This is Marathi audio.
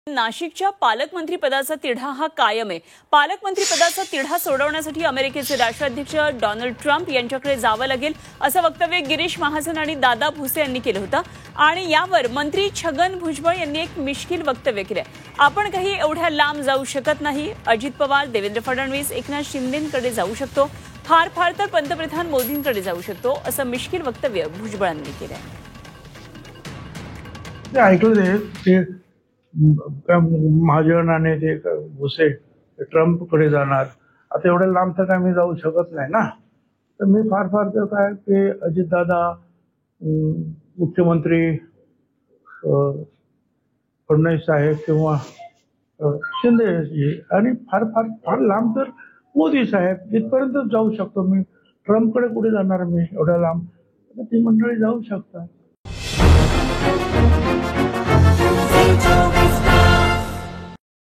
नाशिकच्या पालकमंत्रीपदाचा तिढा हा कायम आहे। पालकमंत्रीपदाचा तिढा सोडवण्यासाठी अमेरिकेचे राष्ट्राध्यक्ष डोनाल्ड ट्रम्प यांच्याकडे जावं लागेल असं वक्तव्य गिरीश महाजन आणि दादा भुसे यांनी केलं होतं आणि यावर मंत्री छगन भुजबळ यांनी एक मिश्किल वक्तव्य केलंय। आपण काही एवढ्या लांब जाऊ शकत नाही। अजित पवार, देवेंद्र फडणवीस, एकनाथ शिंदेंकडे जाऊ शकतो, फार तर पंतप्रधान मोदींकडे जाऊ शकतो असं मिश्किल वक्तव्य भुजबळांनी केलंय। महाजन आणि ते भुसे ट्रम्पकडे जाणार, आता एवढ्या लांब तर काय मी जाऊ शकत नाही ना। तर मी फार तर काय ते अजितदादा, मुख्यमंत्री फडणवीस साहेब किंवा शिंदेजी आणि फार लांब तर मोदी साहेब इथपर्यंत जाऊ शकतो मी। ट्रम्पकडे कुठे जाणार मी एवढ्या लांब? ती मंडळी जाऊ शकतात।